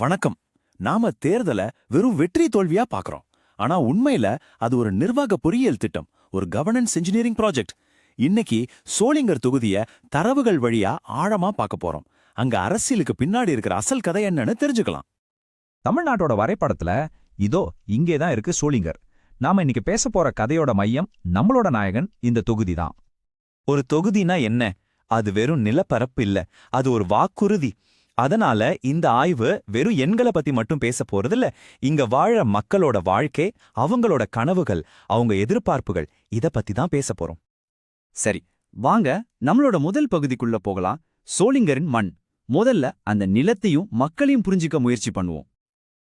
வணக்கம். நாம தேர்தல வெறும் வெற்றி தோல்வியா பாக்குறோம். ஆனா உண்மையில அது ஒரு நிர்வாக பொறியியல் திட்டம், ஒரு கவர்னன்ஸ் இன்ஜினியரிங் ப்ராஜெக்ட். இன்னைக்கு சோளிங்கர் தொகுதிய தரவுகள் வழியா ஆழமா பார்க்க போறோம். அங்க அரசியலுக்கு பின்னாடி இருக்கிற அசல் கதை என்னன்னு தெரிஞ்சுக்கலாம். தமிழ்நாட்டோட வரைபடத்துல இதோ இங்கேதான் இருக்கு சோளிங்கர். நாம இன்னைக்கு பேச போற கதையோட மையம், நம்மளோட நாயகன் இந்த தொகுதி தான். ஒரு தொகுதினா என்ன? அது வெறும் நிலப்பரப்பு இல்ல, அது ஒரு வாக்குறுதி. அதனால இந்த ஆய்வு வெறும் எண்களை பத்தி மட்டும் பேச போறதில்ல. இங்க வாழ மக்களோட வாழ்க்கை, அவங்களோட கனவுகள், அவங்க எதிர்பார்ப்புகள், இத பத்தி தான் பேச போறோம். சரி, வாங்க நம்மளோட முதல் பகுதிக்குள்ள போகலாம். சோளிங்கரின் மண். முதல்ல அந்த நிலத்தையும் மக்களையும் புரிஞ்சிக்க முயற்சி பண்ணுவோம்.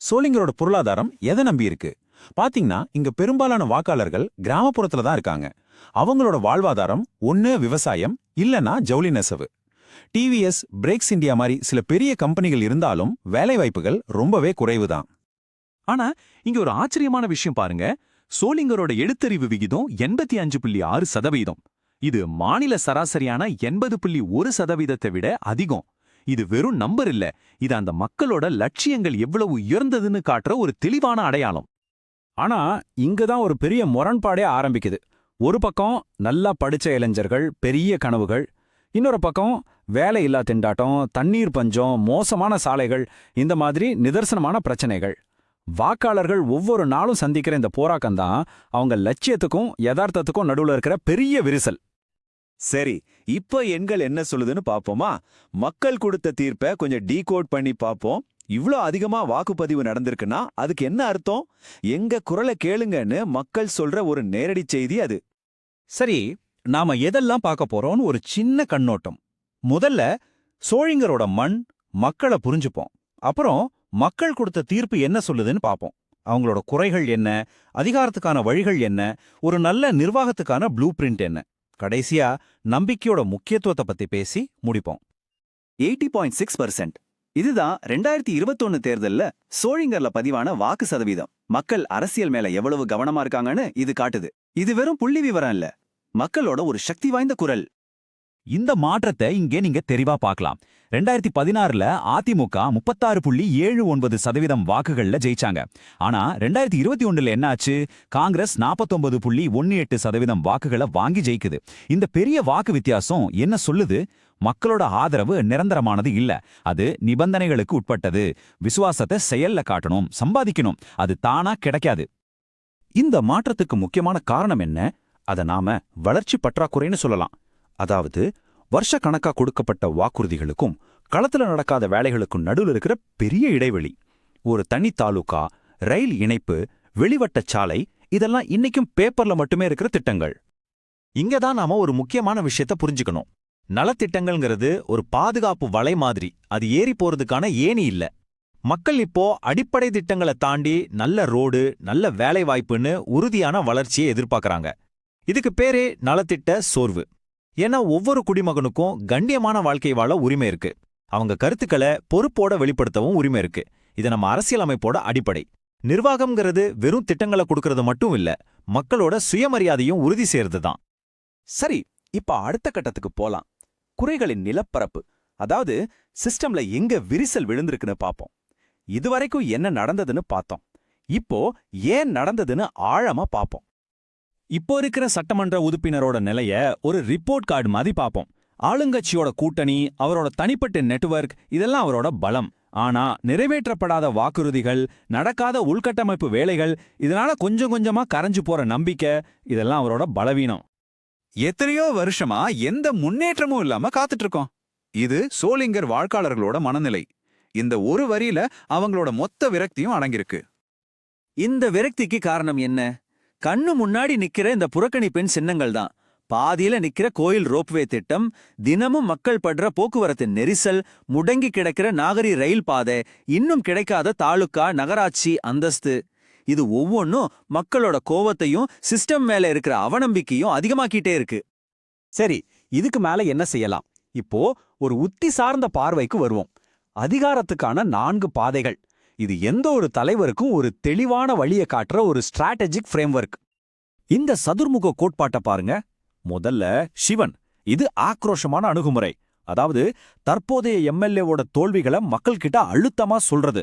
சோளிங்கரோட பொருளாதாரம் எதை நம்பி இருக்கு? பாத்தீங்கன்னா இங்க பெரும்பாலான வாக்காளர்கள் கிராமப்புறத்துல தான் இருக்காங்க. அவங்களோட வாழ்வாதாரம் ஒண்ணு விவசாயம், இல்லனா ஜவுளி நெசவு. டிவிஎஸ், பிரேக்ஸ் இந்தியா மாதிரி சில பெரிய கம்பெனிகள் இருந்தாலும் வேலைவாய்ப்புகள் ரொம்பவே குறைவுதான். ஆனா இங்க ஒரு ஆச்சரியமான விஷயம் பாருங்க. சோளிங்கரோட எழுத்தறிவு விகிதம் 85.6%. இது மாநில சராசரியான 80.1% விட அதிகம். இது வெறும் நம்பர் இல்ல, இது அந்த மக்களோட லட்சியங்கள் எவ்வளவு உயர்ந்ததுன்னு காட்டுற ஒரு தெளிவான அடையாளம். ஆனா இங்கதான் ஒரு பெரிய முரண்பாடே ஆரம்பிக்குது. ஒரு பக்கம் நல்லா படிச்ச இளைஞர்கள், பெரிய கனவுகள். இன்னொரு பக்கம் வேலையில்லா திண்டாட்டம், தண்ணீர் பஞ்சம், மோசமான சாலைகள், இந்த மாதிரி நிதர்சனமான பிரச்சனைகள். வாக்காளர்கள் ஒவ்வொரு நாளும் சந்திக்கிற இந்த போராக்கம்தான் அவங்க லட்சியத்துக்கும் யதார்த்தத்துக்கும் நடுவுல இருக்கிற பெரிய விரிசல். சரி, இப்ப எண்கள் என்ன சொல்லுதுன்னு பாப்போமா? மக்கள் கொடுத்த தீர்ப்பை கொஞ்சம் டீகோட் பண்ணி பாப்போம். இவ்ளோ அதிகமா வாக்குப்பதிவு நடந்திருக்குன்னா அதுக்கு என்ன அர்த்தம்? எங்க குரலை கேளுங்கன்னு மக்கள் சொல்ற ஒரு நேரடி செய்தி அது. சரி, நாம எதெல்லாம் பார்க்க போறோம்னு ஒரு சின்ன கண்ணோட்டம். முதல்ல சோளிங்கரோட மண், மக்களை புரிஞ்சுப்போம். அப்புறம் மக்கள் கொடுத்த தீர்ப்பு என்ன சொல்லுதுன்னு பார்ப்போம். அவங்களோட குறைகள் என்ன, அதிகாரத்துக்கான வழிகள் என்ன, ஒரு நல்ல நிர்வாகத்துக்கான ப்ளூ பிரிண்ட் என்ன. கடைசியா நம்பிக்கையோட முக்கியத்துவத்தை பத்தி பேசி முடிப்போம். 80.6%. இதுதான் 2021 தேர்தல்ல சோளிங்கர்ல பதிவான வாக்கு சதவீதம். மக்கள் அரசியல் மேல எவ்வளவு கவனமா இருக்காங்கன்னு இது காட்டுது. இது வெறும் புள்ளி விவரம் இல்ல, மக்களோட ஒரு சக்தி வாய்ந்த குரல். இந்த மாற்றத்தை இங்கே நீங்க தெளிவா பார்க்கலாம். 2016ல அதிமுக 36.79% வாக்குகள்ல ஜெயிச்சாங்க. ஆனா 2021ல என்ன ஆச்சு? காங்கிரஸ் 49.18% வாக்குகளை வாங்கி ஜெயிக்குது. இந்த பெரிய வாக்கு வித்தியாசம் என்ன சொல்லுது? மக்களோட ஆதரவு நிரந்தரமானது இல்ல, அது நிபந்தனைகளுக்கு உட்பட்டது. விசுவாசத்தை செயல்ல காட்டணும், சம்பாதிக்கணும், அது தானா கிடைக்காது. இந்த மாற்றத்துக்கு முக்கியமான காரணம் என்ன? அத நாம வளர்ச்சி பற்றாக்குறைன்னு சொல்லலாம். அதாவது வருஷ கணக்கா கொடுக்கப்பட்ட வாக்குறுதிகளுக்கும் களத்துல நடக்காத வேலைகளுக்கும் நடுவில் இருக்கிற பெரிய இடைவெளி. ஒரு தனி தாலுகா, ரயில் இணைப்பு, வெளிவட்ட சாலை, இதெல்லாம் இன்னைக்கும் பேப்பர்ல மட்டுமே இருக்கிற திட்டங்கள். இங்கதான் நாம ஒரு முக்கியமான விஷயத்த புரிஞ்சுக்கணும். நலத்திட்டங்கள்ங்கிறது ஒரு பாதுகாப்பு வலை மாதிரி, அது ஏறி போறதுக்கான ஏணி இல்ல. மக்கள் இப்போ அடிப்படை திட்டங்களை தாண்டி நல்ல ரோடு, நல்ல வேலை வாய்ப்புன்னு உறுதியான வளர்ச்சியை எதிர்பார்க்கறாங்க. இதுக்கு பேரே நலத்திட்ட சோர்வு. ஏன்னா ஒவ்வொரு குடிமகனுக்கும் கண்ணியமான வாழ்க்கை வாழ உரிமை இருக்கு. அவங்க கருத்துக்களை பொறுப்போட வெளிப்படுத்தவும் உரிமை இருக்கு. இது நம்ம அரசியலமைப்போட அடிப்படை. நிர்வாகம்ங்கிறது வெறும் திட்டங்களை கொடுக்கறது மட்டும் இல்ல, மக்களோட சுயமரியாதையும் உறுதி செய்யறது தான். சரி, இப்ப அடுத்த கட்டத்துக்கு போலாம். குறைகளின் நிலப்பரப்பு, அதாவது சிஸ்டம்ல எங்க விரிசல் விழுந்திருக்குன்னு பாப்போம். இதுவரைக்கும் என்ன நடந்ததுன்னு பார்த்தோம். இப்போ ஏன் நடந்ததுன்னு ஆழமா பாப்போம். இப்போ இருக்கிற சட்டமன்ற உறுப்பினரோட நிலைய ஒரு ரிப்போர்ட் கார்டு மாதிரி பார்ப்போம். ஆளுங்கட்சியோட கூட்டணி, அவரோட தனிப்பட்ட நெட்வொர்க், இதெல்லாம் அவரோட பலம். ஆனா நிறைவேற்றப்படாத வாக்குறுதிகள், நடக்காத உள்கட்டமைப்பு வேலைகள், இதனால கொஞ்சம் கொஞ்சமா கரைஞ்சு போற நம்பிக்கை, இதெல்லாம் அவரோட பலவீனம். எத்தனையோ வருஷமா எந்த முன்னேற்றமும் இல்லாம காத்துட்டு இருக்கோம். இது சோளிங்கர் வாக்காளர்களோட மனநிலை. இந்த ஒரு வரியில அவங்களோட மொத்த விரக்தியும் அடங்கியிருக்கு. இந்த விரக்திக்கு காரணம் என்ன? கண்ணு முன்னாடி நிக்கிற இந்த புறக்கணிப்பின் சின்னங்கள் தான். பாதியில நிக்கிற கோயில் ரோப்வே திட்டம், தினமும் மக்கள் படுற போக்குவரத்து நெரிசல், முடங்கி கிடக்கிற நாகரி ரயில் பாதை, இன்னும் கிடைக்காத தாலுகா நகராட்சி அந்தஸ்து. இது ஒவ்வொன்னும் மக்களோட கோவத்தையும் சிஸ்டம் மேல இருக்கிற அவநம்பிக்கையும் அதிகமாக்கிட்டே இருக்கு. சரி, இதுக்கு மேல என்ன செய்யலாம்? இப்போ ஒரு உத்தி சார்ந்த பார்வைக்கு வருவோம். அதிகாரத்துக்கான 4 பாதைகள். இது எந்த ஒரு தலைவருக்கும் ஒரு தெளிவான வழியை காட்டுற ஒரு ஸ்ட்ராட்டஜிக் ஃப்ரேம்வொர்க். இந்த சதுர்முக கோட்பாட்டை பாருங்க. முதல்ல சிவன். இது ஆக்ரோஷமான அணுகுமுறை. அதாவது தற்போதைய எம்எல்ஏவோட தோல்விகளை மக்கள்கிட்ட அழுத்தமா சொல்றது.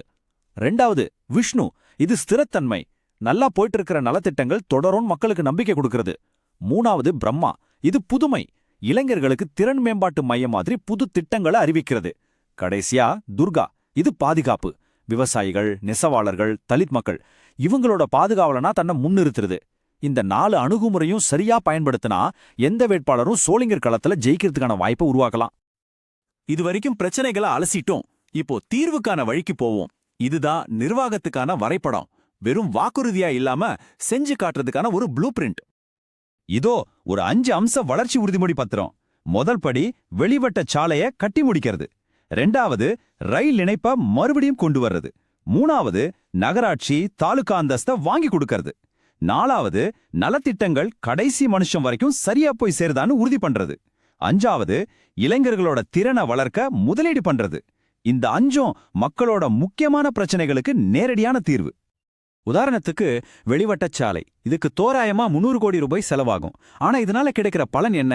ரெண்டாவது விஷ்ணு, இது ஸ்திரத்தன்மை. நல்லா போயிட்டு இருக்கிற நலத்திட்டங்கள் தொடரும் மக்களுக்கு நம்பிக்கை கொடுக்கிறது. மூணாவது பிரம்மா, இது புதுமை. இளைஞர்களுக்கு திறன் மேம்பாட்டு மையம் மாதிரி புது திட்டங்களை அறிவிக்கிறது. கடைசியா துர்கா, இது பாதுகாப்பு. விவசாயிகள், நெசவாளர்கள், தலித் மக்கள் இவங்களோட பாதுகாவலனா தன்னை முன்னிறுத்துறது. இந்த 4 அணுகுமுறையும் சரியா பயன்படுத்தினா எந்த வேட்பாளரும் சோளிங்கர் களத்துல ஜெயிக்கிறதுக்கான வாய்ப்பை உருவாக்கலாம். இதுவரைக்கும் பிரச்சனைகளை அலசிட்டோம். இப்போ தீர்வுக்கான வழிக்கு போவோம். இதுதான் நிர்வாகத்துக்கான வரைபடம். வெறும் வாக்குறுதியா இல்லாம செஞ்சு காட்டுறதுக்கான ஒரு ப்ளூ பிரிண்ட். இதோ ஒரு 5 அம்ச வளர்ச்சி உறுதிமொழி பத்திரம். முதல் படி வெளிவட்ட சாலைய கட்டி முடிக்கிறது. 2வது ரயில் இணைப்ப மறுபடியும் கொண்டு வர்றது. 3வது நகராட்சி தாலுகா அந்தஸ்த வாங்கி கொடுக்கறது. 4வது நலத்திட்டங்கள் கடைசி மனுஷன் வரைக்கும் சரியா போய் சேருதான்னு உறுதி பண்றது. 5வது இளைஞர்களோட திறனை வளர்க்க முதலீடு பண்றது. இந்த 5ம் மக்களோட முக்கியமான பிரச்சனைகளுக்கு நேரடியான தீர்வு. உதாரணத்துக்கு வெளிவட்டச்சாலை, இதுக்கு தோராயமா 300 கோடி ரூபாய் செலவாகும். ஆனா இதனால கிடைக்கிற பலன் என்ன?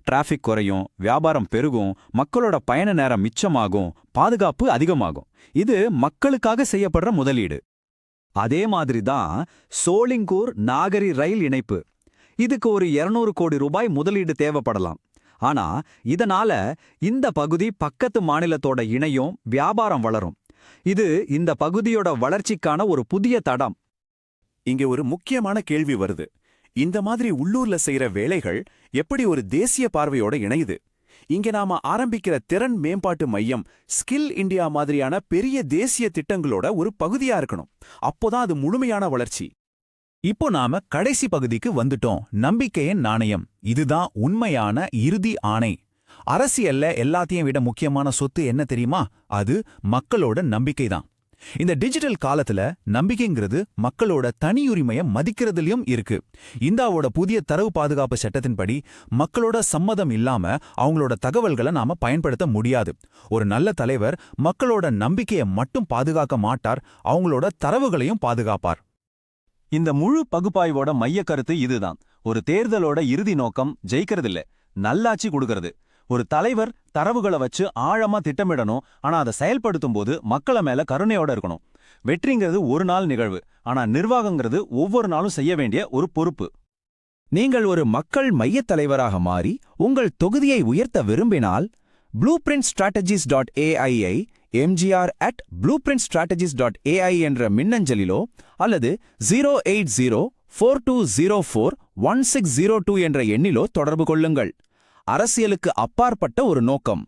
டிராஃபிக் குறையும், வியாபாரம் பெருகும், மக்களோட பயண நேரம் மிச்சமாகும், பாதுகாப்பு அதிகமாகும். இது மக்களுக்காக செய்யப்படுற முதலீடு. அதே மாதிரி தான் சோளிங்கூர் நாகரி ரயில் இணைப்பு. இதுக்கு ஒரு 200 கோடி ரூபாய் முதலீடு தேவைப்படலாம். ஆனா இதனால இந்த பகுதி பக்கத்து மாநிலத்தோட இணையும், வியாபாரம் வளரும். இது இந்த பகுதியோட வளர்ச்சிக்கான ஒரு புதிய தடம். இங்க ஒரு முக்கியமான கேள்வி வருது. இந்த மாதிரி உள்ளூர்ல செய்யற வேலைகள் எப்படி ஒரு தேசிய பார்வையோட இணையுது? இங்க நாம ஆரம்பிக்கிற திறன் மேம்பாட்டு மையம் ஸ்கில் இந்தியா மாதிரியான பெரிய தேசிய திட்டங்களோட ஒரு பகுதியா இருக்கணும். அப்போதான் அது முழுமையான வளர்ச்சி. இப்போ நாம கடைசி பகுதிக்கு வந்துட்டோம். நம்பிக்கையின் நாணயம். இதுதான் உண்மையான இறுதி ஆணை. அரசியல்ல எல்லாத்தையும் விட முக்கியமான சொத்து என்ன தெரியுமா? அது மக்களோட நம்பிக்கை தான். இந்த டிஜிட்டல் காலத்துல நம்பிக்கைங்கிறது மக்களோட தனியுரிமையை மதிக்கிறதுலயும் இருக்கு. இந்தாவோட புதிய தரவு பாதுகாப்பு சட்டத்தின்படி மக்களோட சம்மதம் இல்லாம அவங்களோட தகவல்களை நாம பயன்படுத்த முடியாது. ஒரு நல்ல தலைவர் மக்களோட நம்பிக்கையை மட்டும் பாதுகாக்க மாட்டார், அவங்களோட தரவுகளையும் பாதுகாப்பார். இந்த முழு பகுப்பாய்வோட மைய கருத்து இதுதான். ஒரு தேர்தலோட இறுதி நோக்கம் ஜெயிக்கிறதில்ல, நல்லாட்சி கொடுக்கறது. ஒரு தலைவர் தரவுகளை வச்சு ஆழமா திட்டமிடணும், ஆனா அதை செயல்படுத்தும் போது மக்கள மேல கருணையோட இருக்கணும். வெற்றிங்கிறது ஒரு நாள் நிகழ்வு, ஆனா நிர்வாகங்கிறது ஒவ்வொரு நாளும் செய்ய வேண்டிய ஒரு பொறுப்பு. நீங்கள் ஒரு மக்கள் மையத் தலைவராக மாறி உங்கள் தொகுதியை உயர்த்த விரும்பினால் blueprintstrategies.ai mgr@blueprintstrategies.ai என்ற மின்னஞ்சலிலோ அல்லது 08042041602 என்ற எண்ணிலோ தொடர்பு கொள்ளுங்கள். அரசியலுக்கு அப்பாற்பட்ட ஒரு நோக்கம்.